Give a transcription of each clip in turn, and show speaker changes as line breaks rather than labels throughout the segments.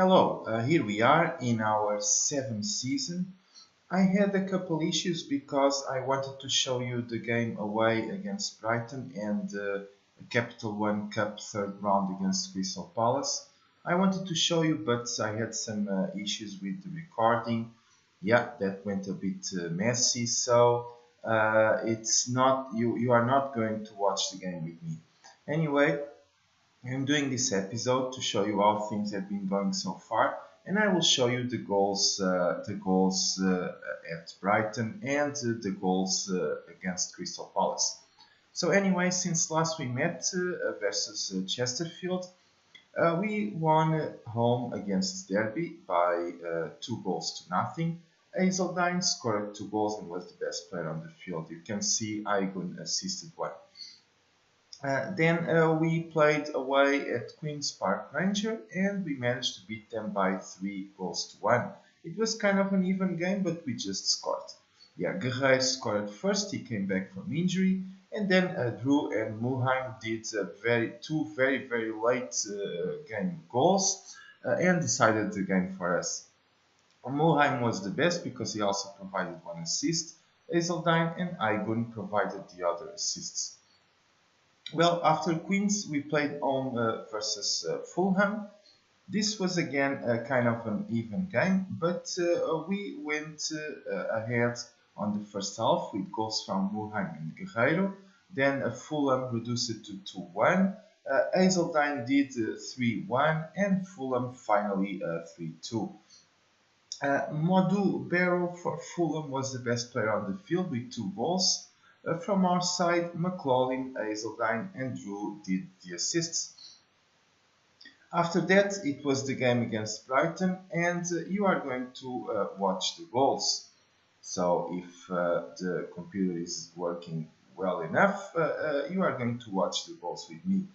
Hello, here we are in our seventh season. I had a couple issues because I wanted to show you the game away against Brighton and the Capital One Cup third round against Crystal Palace. I wanted to show you, but I had some issues with the recording. Yeah, that went a bit messy, so it's not you are not going to watch the game with me. Anyway, I'm doing this episode to show you how things have been going so far, and I will show you the goals at Brighton and the goals against Crystal Palace. So anyway, since last we met versus Chesterfield, we won home against Derby by 2 goals to nothing. Hazeldine scored 2 goals and was the best player on the field. You can see Aigun assisted one. Then we played away at Queen's Park Ranger and we managed to beat them by 3 goals to 1. It was kind of an even game, but we just scored. Yeah, Guerreiro scored first, he came back from injury, and then Drew and Mulheim did two very late game goals and decided the game for us. Mulheim was the best because he also provided one assist. Hazeldine and Aigun provided the other assists. Well, after Queens, we played home versus Fulham. This was again kind of an even game, but we went ahead on the first half with goals from Mulheim and Guerreiro. Then Fulham reduced it to 2-1. Hazeldine did 3-1, and Fulham finally 3-2. Modu Barrow for Fulham was the best player on the field with 2 goals. From our side, McLaughlin, Hazeldine and Drew did the assists. After that, it was the game against Brighton, and you are going to watch the goals. So if the computer is working well enough, you are going to watch the goals with me.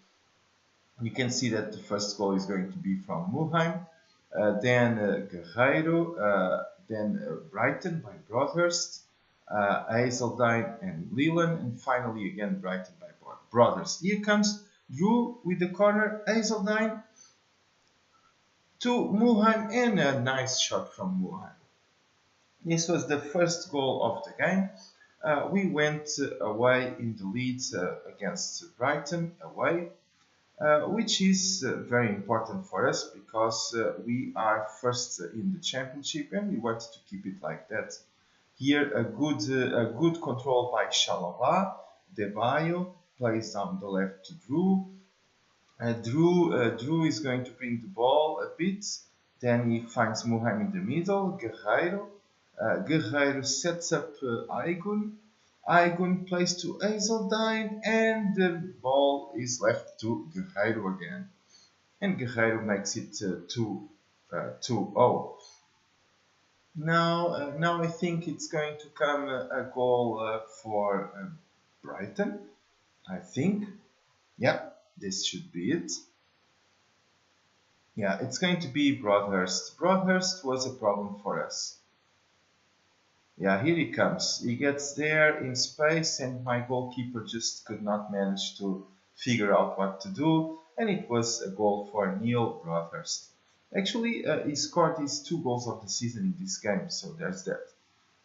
You can see that the first goal is going to be from Mulheim, then Guerreiro, then Brighton by Broadhurst, Hazeldine and Leland, and finally again Brighton by Brothers. Here comes Drew with the corner, Hazeldine to Mulheim, and a nice shot from Mulheim. This was the first goal of the game. We went away in the lead against Brighton away, which is very important for us because we are first in the championship and we want to keep it like that. Here a good control by Chalobah. Debayo plays down the left to Drew. Drew is going to bring the ball a bit. Then he finds Mulheim in the middle. Guerreiro sets up Aigun. Aigun plays to Hazeldine, and the ball is left to Guerreiro again. And Guerreiro makes it 2-0. Now I think it's going to come a goal for Brighton. I think. Yeah, this should be it. Yeah, it's going to be Broadhurst. Broadhurst was a problem for us. Yeah, here he comes. He gets there in space and my goalkeeper just could not manage to figure out what to do. And it was a goal for Neil Broadhurst. Actually, he scored his 2 goals of the season in this game, so there's that.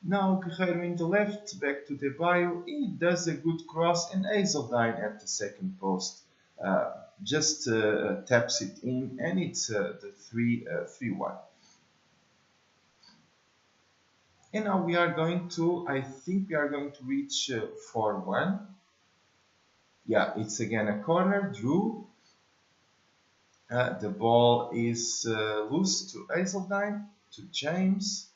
Now Guerreiro in the left, back to Debayo. He does a good cross and Hazeldine at the second post just taps it in, and it's the 3-1. And now we are going to, I think we are going to reach 4-1. Yeah, it's again a corner, Drew. The ball is loose to Hazeldine, to James.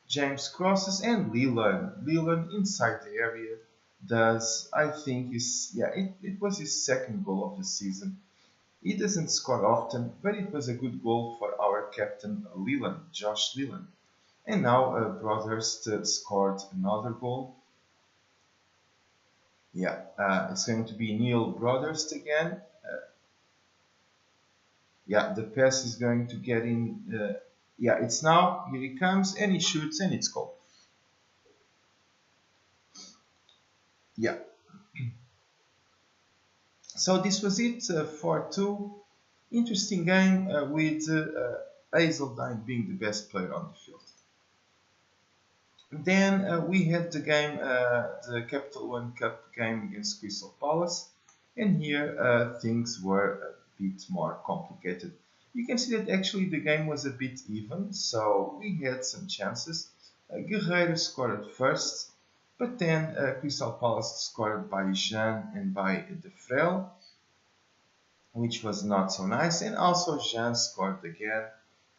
James crosses, and Leland inside the area does, I think, it was his second goal of the season. He doesn't score often, but it was a good goal for our captain Leland, Josh Leland. And now Broadhurst scored another goal. Yeah, it's going to be Neil Broadhurst again. Yeah, the pass is going to get in. Yeah, it's now. Here he comes, and he shoots, and it's goal. Yeah. So this was it for 2. Interesting game with Hazeldine being the best player on the field. Then we had the game, the Capital One Cup game against Crystal Palace, and here things were a bit more complicated. You can see that actually the game was a bit even, so we had some chances. Guerreiro scored first, but then Crystal Palace scored by Jean and by De Frel, which was not so nice, and also Jean scored again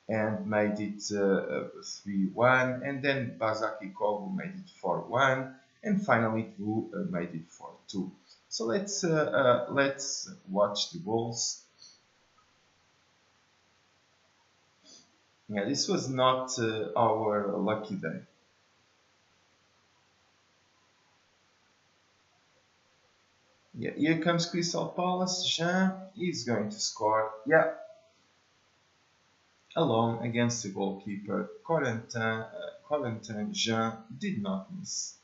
and made it 3-1, and then Bazaki Kogu made it 4-1, and finally Drew made it 4-2. So let's watch the goals. Yeah, this was not our lucky day. Yeah, here comes Crystal Palace. Jean is going to score. Yeah, alone against the goalkeeper. Corentin Jean did not miss.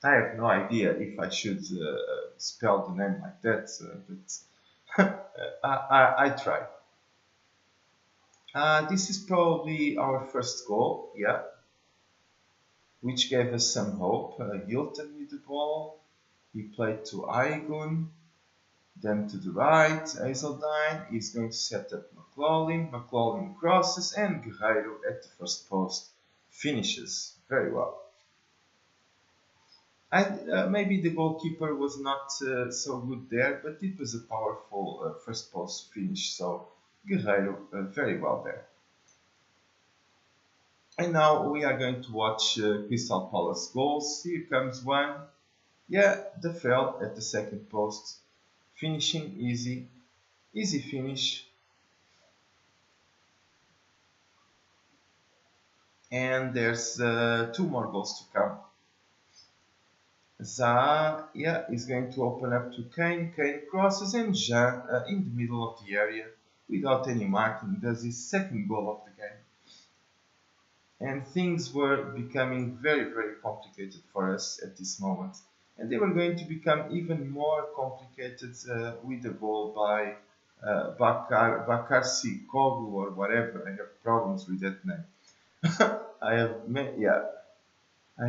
I have no idea if I should spell the name like that, but I try. This is probably our first goal, yeah, which gave us some hope. Hilton with the ball. He played to Aigun. Then to the right, Hazeldine is going to set up McLaughlin. McLaughlin crosses, and Guerreiro at the first post finishes very well. Maybe the goalkeeper was not so good there, but it was a powerful first post finish, so Guerreiro very well there. And now we are going to watch Crystal Palace goals. Here comes one. Yeah, De Frel at the second post. Finishing easy finish. And there's 2 more goals to come. Zaha, yeah, is going to open up to Kane. Kane crosses, and Jean in the middle of the area without any marking does his second goal of the game. And things were becoming very, very complicated for us at this moment. And they were going to become even more complicated with the goal by Bakarsi Koglu or whatever. I have problems with that name. I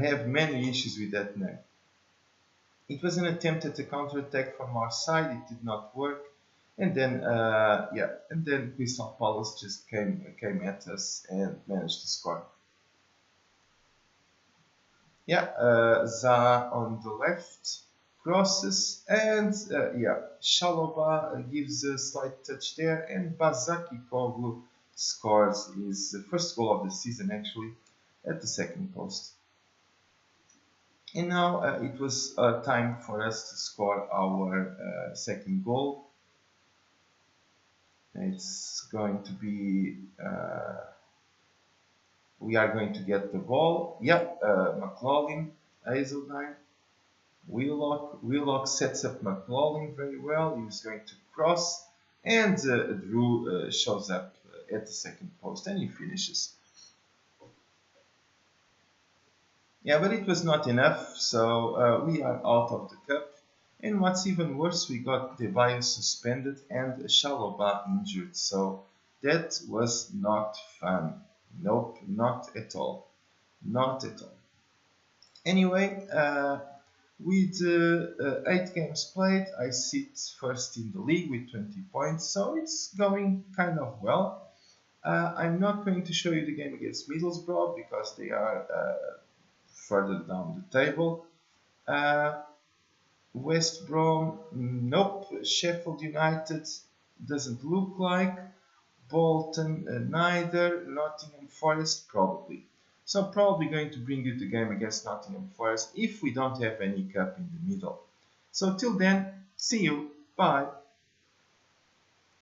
have many issues with that name. It was an attempt at a counter-attack from our side. It did not work, and then Crystal Palace just came at us and managed to score. Yeah, Zaha on the left crosses, and Shaloba gives a slight touch there, and Bazaki Koglu scores his first goal of the season actually at the second post. And now it was time for us to score our second goal. It's going to be we are going to get the ball. Yeah, McLaughlin, Hazeldine, Wheelock sets up McLaughlin very well. He's going to cross, and Drew shows up at the second post, and he finishes. Yeah, but it was not enough, so we are out of the cup. And what's even worse, we got Debayo suspended and Shaloba injured, so that was not fun. Nope, not at all. Not at all. Anyway, with 8 games played, I sit first in the league with 20 points, so it's going kind of well. I'm not going to show you the game against Middlesbrough because they are further down the table. West Brom, nope. Sheffield United doesn't look like. Bolton, neither. Nottingham Forest, probably. So probably going to bring you the game against Nottingham Forest if we don't have any cup in the middle. So till then, see you. Bye.